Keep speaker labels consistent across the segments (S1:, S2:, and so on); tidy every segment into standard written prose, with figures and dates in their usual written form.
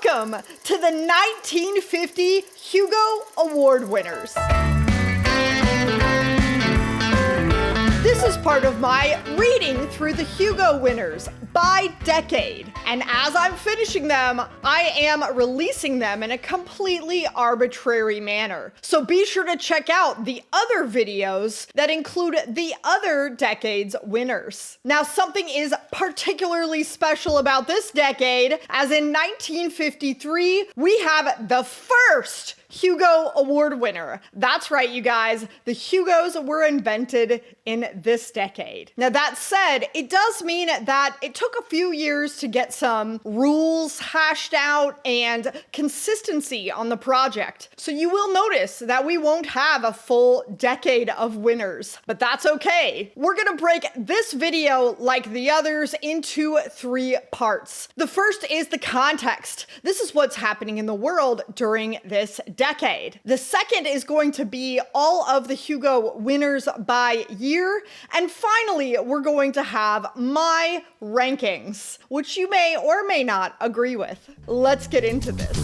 S1: Welcome to the 1950 Hugo Award winners. This is part of my reading through the Hugo winners by decade. And as I'm finishing them, I am releasing them in a completely arbitrary manner. So be sure to check out the other videos that include the other decade's winners. Now, something is particularly special about this decade, as in 1953, we have the first Hugo Award winner. That's right, you guys. The Hugos were invented in this decade. Now, that said, it does mean that it took a few years to get some rules hashed out and consistency on the project. So you will notice that we won't have a full decade of winners, but that's okay. We're gonna break this video, like the others, into 3 parts. The first is the context. This is what's happening in the world during this decade. The second is going to be all of the Hugo winners by year. And finally, we're going to have my rankings, which you may or may not agree with. Let's get into this.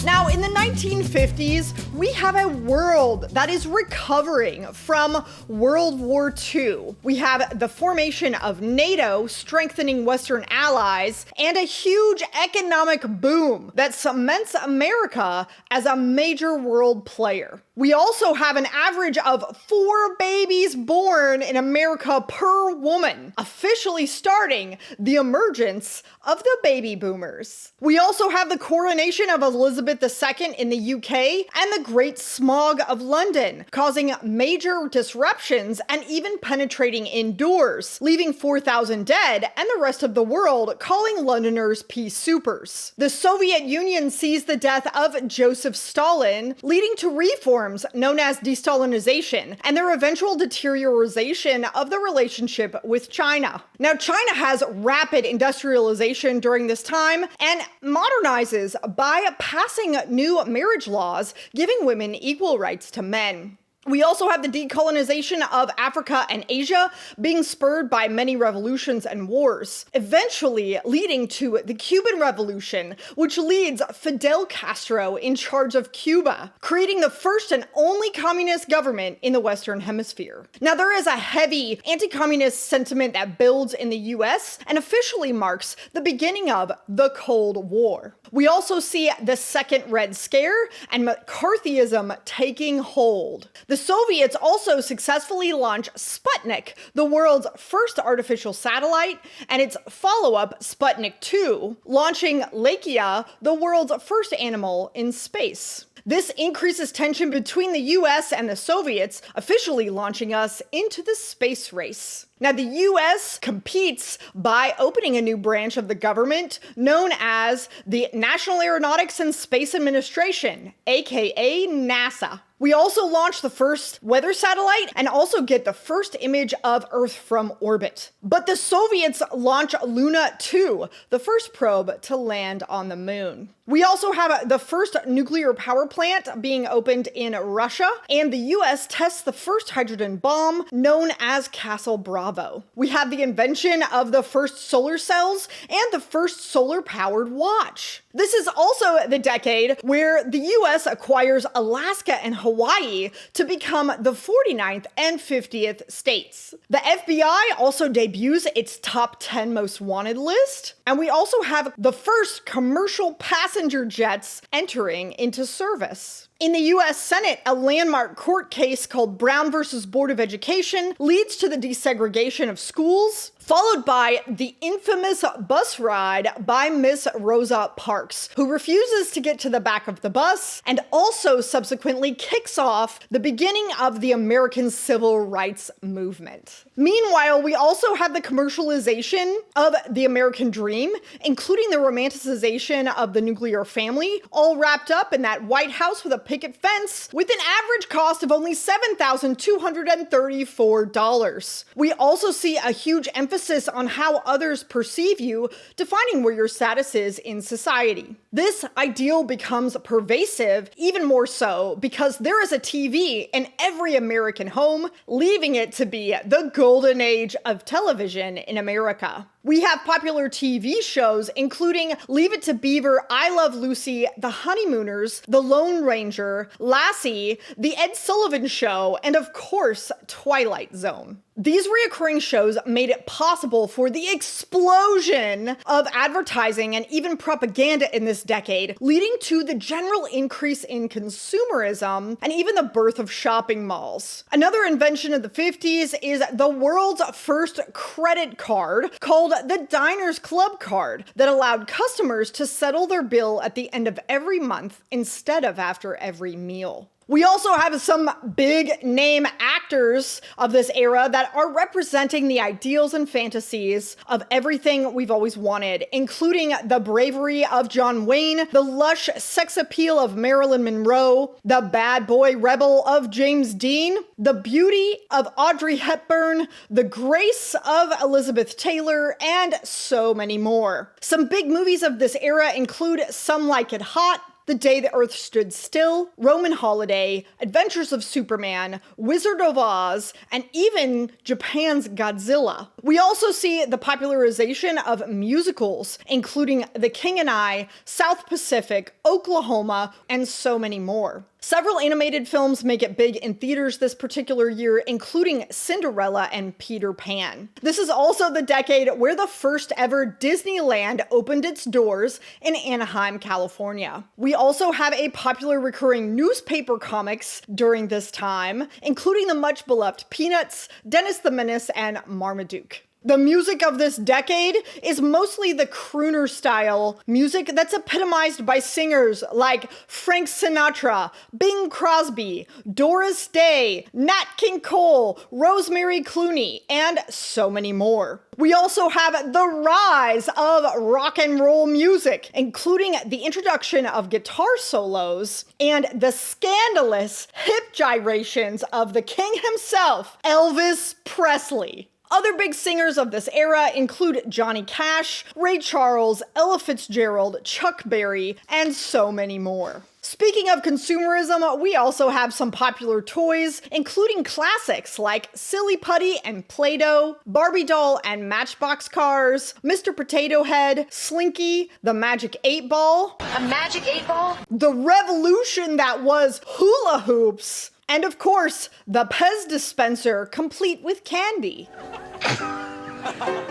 S1: Now, in the 1950s, we have a world that is recovering from World War II. We have the formation of NATO, strengthening Western allies, and a huge economic boom that cements America as a major world player. We also have an average of 4 babies born in America per woman, officially starting the emergence of the baby boomers. We also have the coronation of Elizabeth II in the UK and the Great Smog of London, causing major disruptions and even penetrating indoors, leaving 4,000 dead and the rest of the world calling Londoners peace supers. The Soviet Union sees the death of Joseph Stalin, leading to reforms known as de-Stalinization and their eventual deterioration of the relationship with China. Now, China has rapid industrialization during this time and modernizes by passing new marriage laws, giving women equal rights to men. We also have the decolonization of Africa and Asia being spurred by many revolutions and wars, eventually leading to the Cuban Revolution, which leads Fidel Castro in charge of Cuba, creating the first and only communist government in the Western Hemisphere. Now, there is a heavy anti-communist sentiment that builds in the US and officially marks the beginning of the Cold War. We also see the Second Red Scare and McCarthyism taking hold. The Soviets also successfully launched Sputnik, the world's first artificial satellite, and its follow-up, Sputnik 2, launching Lakia, the world's first animal in space. This increases tension between the US and the Soviets, officially launching us into the space race. Now, the US competes by opening a new branch of the government known as the National Aeronautics and Space Administration, aka NASA. We also launch the first weather satellite and also get the first image of Earth from orbit. But the Soviets launch Luna 2, the first probe to land on the moon. We also have the first nuclear power plant being opened in Russia, and the US tests the first hydrogen bomb known as Castle Bravo. We have the invention of the first solar cells and the first solar-powered watch. This is also the decade where the US acquires Alaska and Hawaii to become the 49th and 50th states. The FBI also debuts its top 10 most wanted list, and we also have the first commercial passenger jets entering into service. In the US Senate, a landmark court case called Brown versus Board of Education leads to the desegregation of schools, followed by the infamous bus ride by Miss Rosa Parks, who refuses to get to the back of the bus and also subsequently kicks off the beginning of the American Civil Rights Movement. Meanwhile, we also have the commercialization of the American dream, including the romanticization of the nuclear family, all wrapped up in that White House with a picket fence with an average cost of only $7,234. We also see a huge emphasis on how others perceive you, defining where your status is in society. This ideal becomes pervasive, even more so because there is a TV in every American home, leaving it to be the golden age of television in America. We have popular TV shows including Leave It to Beaver, I Love Lucy, The Honeymooners, The Lone Ranger, Lassie, The Ed Sullivan Show, and of course, Twilight Zone. These reoccurring shows made it possible for the explosion of advertising and even propaganda in this decade, leading to the general increase in consumerism and even the birth of shopping malls. Another invention of the 50s is the world's first credit card called the Diners Club card that allowed customers to settle their bill at the end of every month instead of after every meal. We also have some big name actors of this era that are representing the ideals and fantasies of everything we've always wanted, including the bravery of John Wayne, the lush sex appeal of Marilyn Monroe, the bad boy rebel of James Dean, the beauty of Audrey Hepburn, the grace of Elizabeth Taylor, and so many more. Some big movies of this era include Some Like It Hot, The Day the Earth Stood Still, Roman Holiday, Adventures of Superman, Wizard of Oz, and even Japan's Godzilla. We also see the popularization of musicals, including The King and I, South Pacific, Oklahoma, and so many more. Several animated films make it big in theaters this particular year, including Cinderella and Peter Pan. This is also the decade where the first ever Disneyland opened its doors in Anaheim, California. We also have a popular recurring newspaper comics during this time, including the much beloved Peanuts, Dennis the Menace, and Marmaduke. The music of this decade is mostly the crooner style music that's epitomized by singers like Frank Sinatra, Bing Crosby, Doris Day, Nat King Cole, Rosemary Clooney, and so many more. We also have the rise of rock and roll music, including the introduction of guitar solos and the scandalous hip gyrations of the king himself, Elvis Presley. Other big singers of this era include Johnny Cash, Ray Charles, Ella Fitzgerald, Chuck Berry, and so many more. Speaking of consumerism, we also have some popular toys, including classics like Silly Putty and Play-Doh, Barbie doll and Matchbox cars, Mr. Potato Head, Slinky, the Magic 8 Ball,
S2: A magic 8 ball?
S1: the revolution that was hula hoops, and of course, the Pez dispenser complete with candy.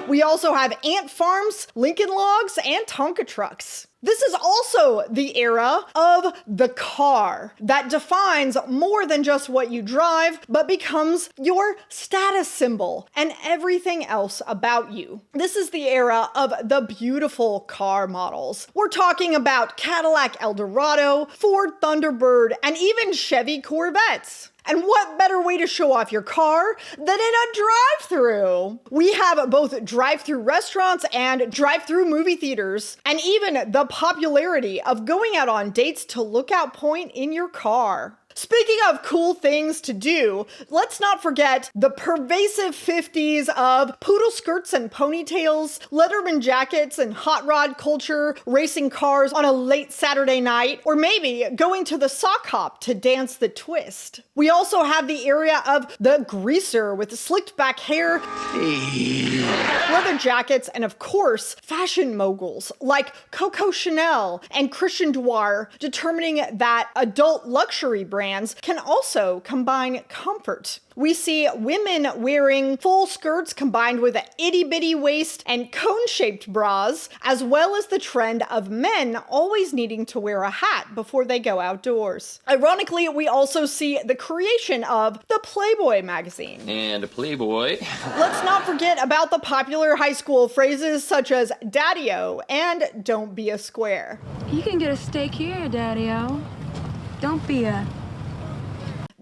S1: We also have ant farms, Lincoln Logs, and Tonka trucks. This is also the era of the car that defines more than just what you drive, but becomes your status symbol and everything else about you. This is the era of the beautiful car models. We're talking about Cadillac Eldorado, Ford Thunderbird, and even Chevy Corvettes. And what better way to show off your car than in a drive-thru? We have both drive-thru restaurants and drive-thru movie theaters, and even the popularity of going out on dates to Lookout Point in your car. Speaking of cool things to do, let's not forget the pervasive 50s of poodle skirts and ponytails, Letterman jackets and hot rod culture, racing cars on a late Saturday night, or maybe going to the sock hop to dance the twist. We also have the era of the greaser with slicked back hair, leather jackets, and of course, fashion moguls like Coco Chanel and Christian Dior, determining that adult luxury brands can also combine comfort. We see women wearing full skirts combined with an itty-bitty waist and cone-shaped bras, as well as the trend of men always needing to wear a hat before they go outdoors. Ironically, we also see the creation of the Playboy magazine.
S3: And a Playboy.
S1: Let's not forget about the popular high school phrases such as Daddy-O and Don't Be a Square.
S4: You can get a steak here, Daddy-O. Don't be a...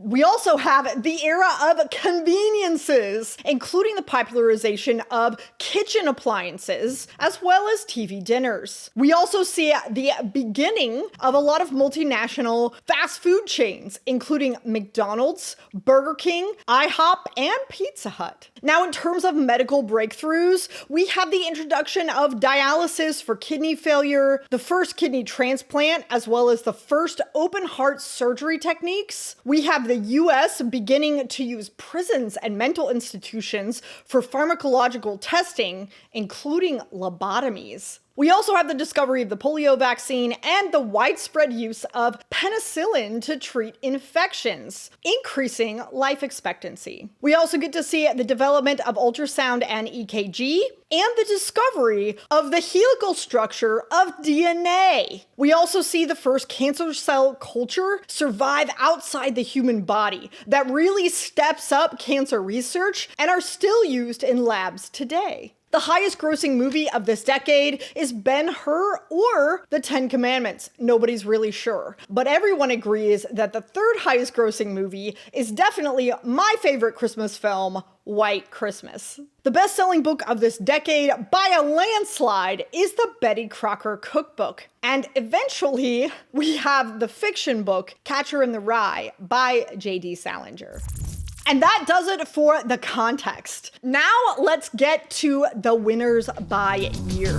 S1: We also have the era of conveniences, including the popularization of kitchen appliances, as well as TV dinners. We also see the beginning of a lot of multinational fast food chains, including McDonald's, Burger King, IHOP, and Pizza Hut. Now, in terms of medical breakthroughs, we have the introduction of dialysis for kidney failure, the first kidney transplant, as well as the first open heart surgery techniques. We have the US beginning to use prisons and mental institutions for pharmacological testing, including lobotomies. We also have the discovery of the polio vaccine and the widespread use of penicillin to treat infections, increasing life expectancy. We also get to see the development of ultrasound and EKG, and the discovery of the helical structure of DNA. We also see the first cancer cell culture survive outside the human body that really steps up cancer research and are still used in labs today. The highest grossing movie of this decade is Ben-Hur or The Ten Commandments. Nobody's really sure. But everyone agrees that the third highest grossing movie is definitely my favorite Christmas film, White Christmas. The best-selling book of this decade by a landslide is the Betty Crocker Cookbook. And eventually, we have the fiction book, Catcher in the Rye by J.D. Salinger. And that does it for the context. Now let's get to the winners by year.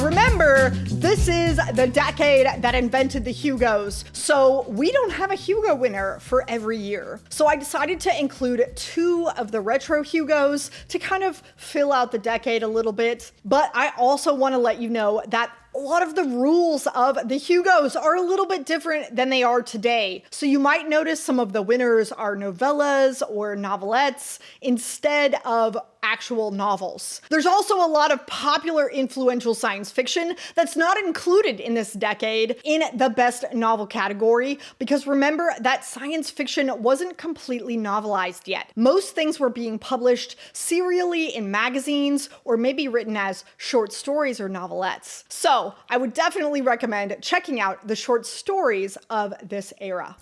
S1: Remember, this is the decade that invented the Hugos, so we don't have a Hugo winner for every year. So I decided to include 2 of the retro Hugos to kind of fill out the decade a little bit. But I also want to let you know that a lot of the rules of the Hugos are a little bit different than they are today. So you might notice some of the winners are novellas or novelettes instead of actual novels. There's also a lot of popular influential science fiction that's not included in this decade in the best novel category, because remember that science fiction wasn't completely novelized yet. Most things were being published serially in magazines or maybe written as short stories or novelettes. So I would definitely recommend checking out the short stories of this era.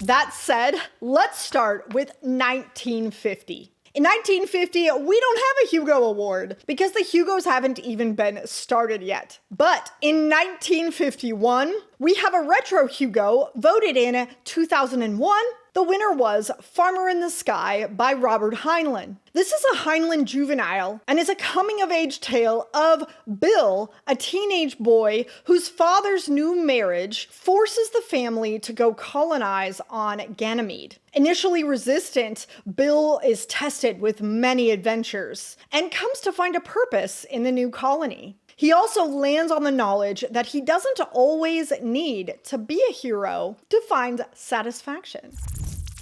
S1: That said, let's start with 1950. In 1950, we don't have a Hugo Award because the Hugos haven't even been started yet. But in 1951, we have a retro Hugo voted in 2001. The winner was Farmer in the Sky by Robert Heinlein. This is a Heinlein juvenile and is a coming-of-age tale of Bill, a teenage boy whose father's new marriage forces the family to go colonize on Ganymede. Initially resistant, Bill is tested with many adventures and comes to find a purpose in the new colony. He also lands on the knowledge that he doesn't always need to be a hero to find satisfaction.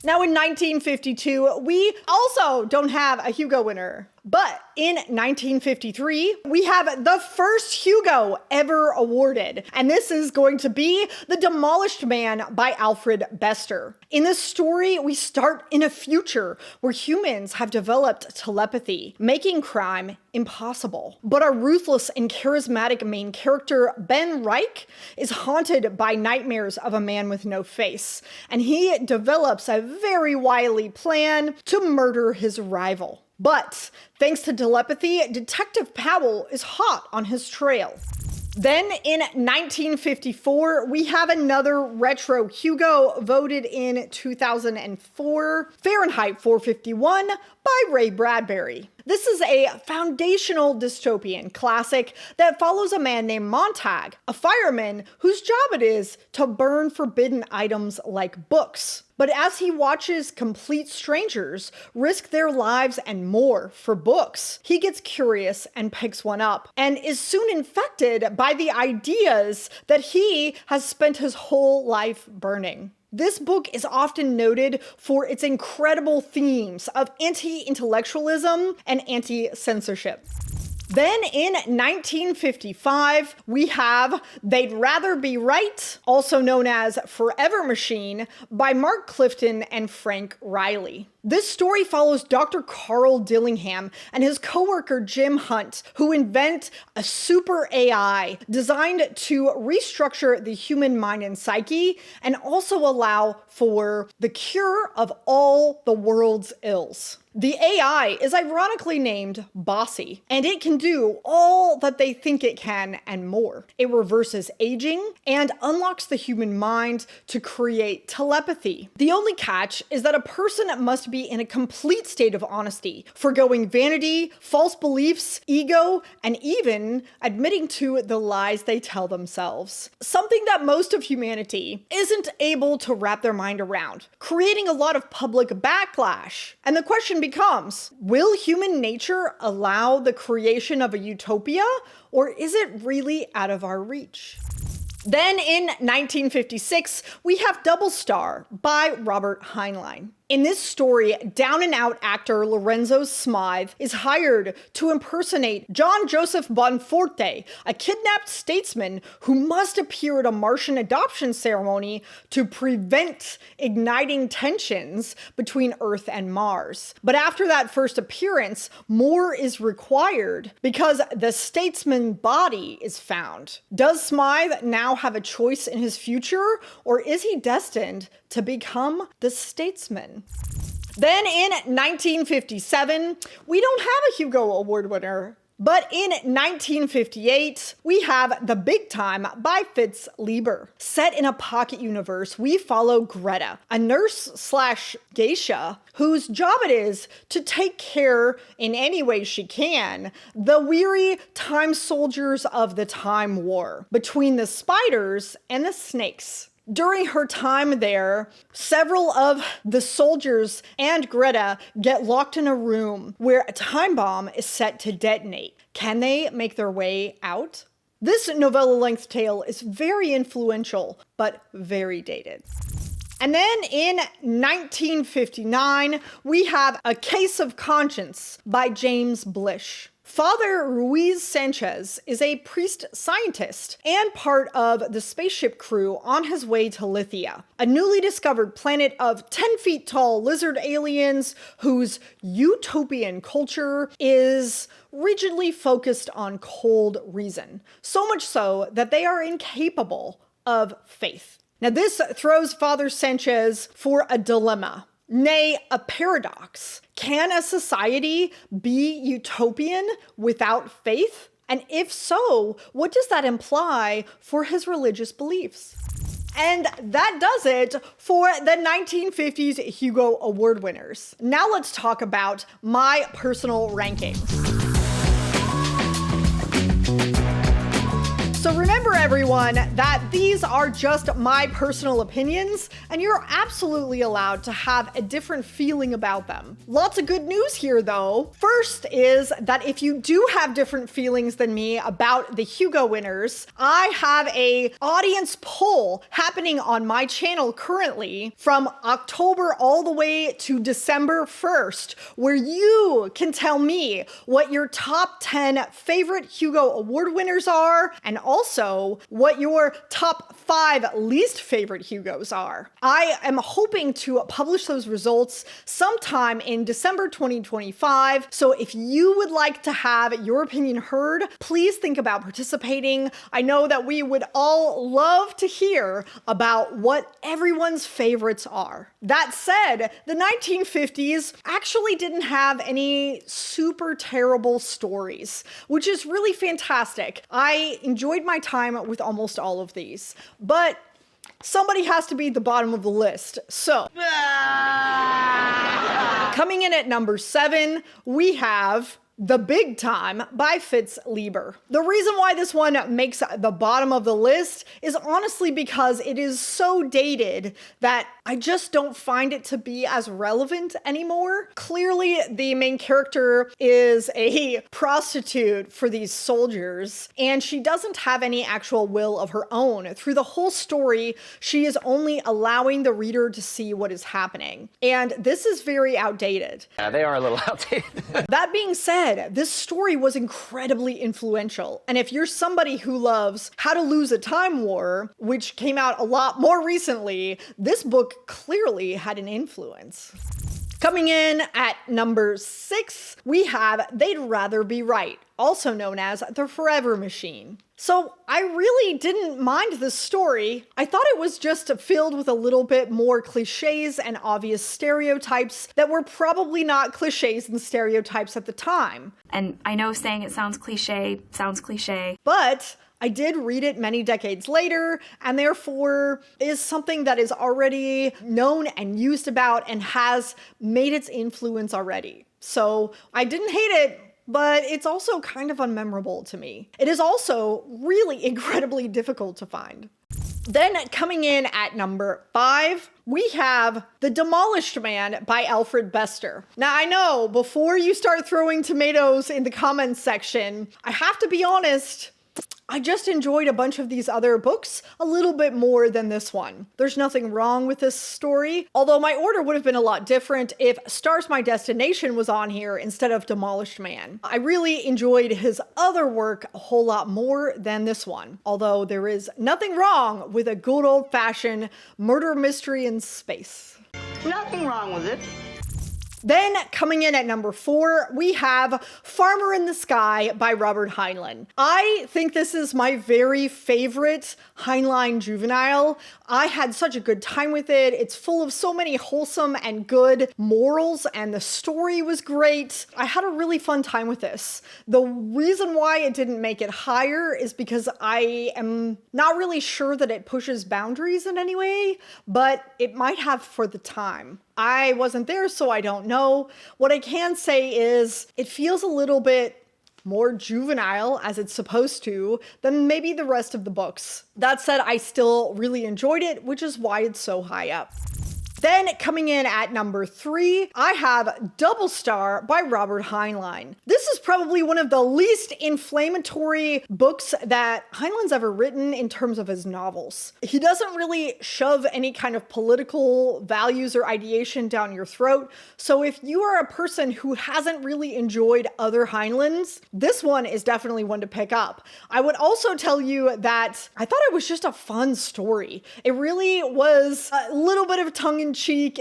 S1: Now in 1952, we also don't have a Hugo winner. But in 1953, we have the first Hugo ever awarded, and this is going to be The Demolished Man by Alfred Bester. In this story, we start in a future where humans have developed telepathy, making crime impossible. But our ruthless and charismatic main character, Ben Reich, is haunted by nightmares of a man with no face, and he develops a very wily plan to murder his rival. But thanks to telepathy, Detective Powell is hot on his trail. Then in 1954, we have another retro Hugo voted in 2004, Fahrenheit 451 by Ray Bradbury. This is a foundational dystopian classic that follows a man named Montag, a fireman whose job it is to burn forbidden items like books. But as he watches complete strangers risk their lives and more for books, he gets curious and picks one up, and is soon infected by the ideas that he has spent his whole life burning. This book is often noted for its incredible themes of anti-intellectualism and anti-censorship. Then in 1955, we have They'd Rather Be Right, also known as Forever Machine, by Mark Clifton and Frank Riley. This story follows Dr. Carl Dillingham and his coworker Jim Hunt, who invent a super AI designed to restructure the human mind and psyche and also allow for the cure of all the world's ills. The AI is ironically named Bossy, and it can do all that they think it can and more. It reverses aging and unlocks the human mind to create telepathy. The only catch is that a person must be in a complete state of honesty, forgoing vanity, false beliefs, ego, and even admitting to the lies they tell themselves. Something that most of humanity isn't able to wrap their mind around, creating a lot of public backlash. And the question becomes, will human nature allow the creation of a utopia, or is it really out of our reach? Then in 1956, we have Double Star by Robert Heinlein. In this story, down-and-out actor Lorenzo Smythe is hired to impersonate John Joseph Bonforte, a kidnapped statesman who must appear at a Martian adoption ceremony to prevent igniting tensions between Earth and Mars. But after that first appearance, more is required because the statesman's body is found. Does Smythe now have a choice in his future, or is he destined to become the statesman? Then in 1957, we don't have a Hugo Award winner. But in 1958, we have The Big Time by Fitz Lieber. Set in a pocket universe, we follow Greta, a nurse/geisha whose job it is to take care in any way she can the weary time soldiers of the Time War between the spiders and the snakes. During her time there, several of the soldiers and Greta get locked in a room where a time bomb is set to detonate. Can they make their way out? This novella-length tale is very influential, but very dated. And then in 1959, we have A Case of Conscience by James Blish. Father Ruiz Sanchez is a priest scientist and part of the spaceship crew on his way to Lithia, a newly discovered planet of 10 feet tall lizard aliens whose utopian culture is rigidly focused on cold reason, so much so that they are incapable of faith. Now this throws Father Sanchez for a dilemma. Nay, a paradox. Can a society be utopian without faith? And if so, what does that imply for his religious beliefs? And that does it for the 1950s Hugo Award winners. Now let's talk about my personal rankings. So remember everyone that these are just my personal opinions and you're absolutely allowed to have a different feeling about them. Lots of good news here though. First is that if you do have different feelings than me about the Hugo winners, I have a audience poll happening on my channel currently from October all the way to December 1st, where you can tell me what your top 10 favorite Hugo Award winners are and also what your top 5 least favorite Hugos are. I am hoping to publish those results sometime in December 2025. So if you would like to have your opinion heard, please think about participating. I know that we would all love to hear about what everyone's favorites are. That said, the 1950s actually didn't have any super terrible stories, which is really fantastic. I enjoyed my time with almost all of these, but somebody has to be at the bottom of the list. So, coming in at number 7, we have The Big Time by Fitz Lieber. The reason why this one makes the bottom of the list is honestly because it is so dated that I just don't find it to be as relevant anymore. Clearly, the main character is a prostitute for these soldiers, and she doesn't have any actual will of her own. Through the whole story, she is only allowing the reader to see what is happening. And this is very outdated.
S2: Yeah, they are a little outdated.
S1: That being said, this story was incredibly influential. And if you're somebody who loves How to Lose a Time War, which came out a lot more recently, this book clearly had an influence. Coming in at number 6, we have They'd Rather Be Right, also known as The Forever Machine. So I really didn't mind this story. I thought it was just filled with a little bit more cliches and obvious stereotypes that were probably not cliches and stereotypes at the time.
S3: And I know saying it sounds cliche,
S1: but I did read it many decades later, and therefore is something that is already known and used about and has made its influence already. So I didn't hate it, but it's also kind of unmemorable to me. It is also really incredibly difficult to find. Then coming in at number 5, we have The Demolished Man by Alfred Bester. Now I know, before you start throwing tomatoes in the comments section, I have to be honest, I just enjoyed a bunch of these other books a little bit more than this one. There's nothing wrong with this story, although my order would have been a lot different if Stars My Destination was on here instead of Demolished Man. I really enjoyed his other work a whole lot more than this one, although there is nothing wrong with a good old-fashioned murder mystery in space.
S4: Nothing wrong with it.
S1: Then coming in at number 4, we have Farmer in the Sky by Robert Heinlein. I think this is my very favorite Heinlein juvenile. I had such a good time with it. It's full of so many wholesome and good morals, and the story was great. I had a really fun time with this. The reason why it didn't make it higher is because I am not really sure that it pushes boundaries in any way, but it might have for the time. I wasn't there, so I don't know. What I can say is it feels a little bit more juvenile, as it's supposed to, than maybe the rest of the books. That said, I still really enjoyed it, which is why it's so high up. Then coming in at number 3, I have Double Star by Robert Heinlein. This is probably one of the least inflammatory books that Heinlein's ever written in terms of his novels. He doesn't really shove any kind of political values or ideation down your throat, so if you are a person who hasn't really enjoyed other Heinleins, this one is definitely one to pick up. I would also tell you that I thought it was just a fun story. It really was a little bit of tongue-in-cheek,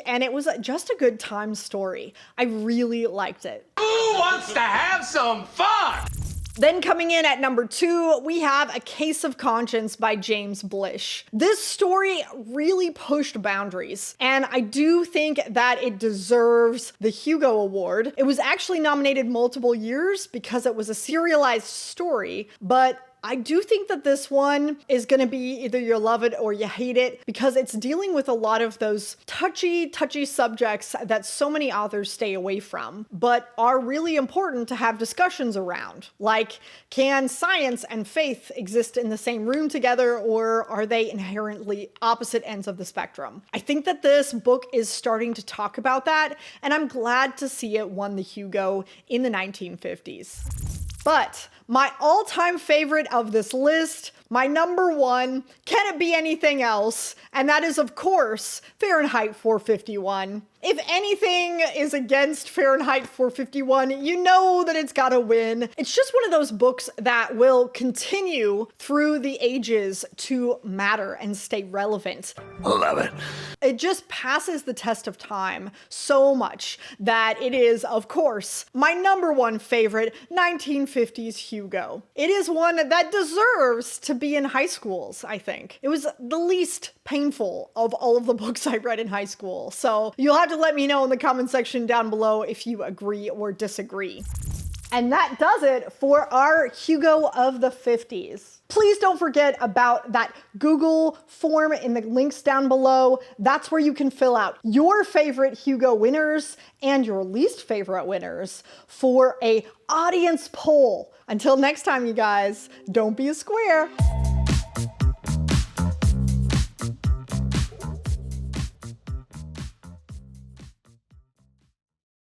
S1: and it was just a good time story. I really liked it.
S5: Who wants to have some fun?
S1: Then coming in at number 2, we have A Case of Conscience by James Blish. This story really pushed boundaries, and I do think that it deserves the Hugo Award. It was actually nominated multiple years because it was a serialized story, but I do think that this one is going to be either you love it or you hate it, because it's dealing with a lot of those touchy subjects that so many authors stay away from, but are really important to have discussions around. Like, can science and faith exist in the same room together, or are they inherently opposite ends of the spectrum? I think that this book is starting to talk about that, and I'm glad to see it won the Hugo in the 1950s. But my all-time favorite of this list, my number 1, can it be anything else? And that is, of course, Fahrenheit 451. If anything is against Fahrenheit 451, you know that it's gotta win. It's just one of those books that will continue through the ages to matter and stay relevant.
S5: Love it.
S1: It just passes the test of time so much that it is, of course, my number 1 favorite 1950s Hugo. It is one that deserves to be in high schools, I think. It was the least painful of all of the books I read in high school. So you'll have to let me know in the comment section down below if you agree or disagree. And that does it for our Hugo of the 50s. Please don't forget about that Google form in the links down below. That's where you can fill out your favorite Hugo winners and your least favorite winners for an audience poll. Until next time, you guys, don't be a square.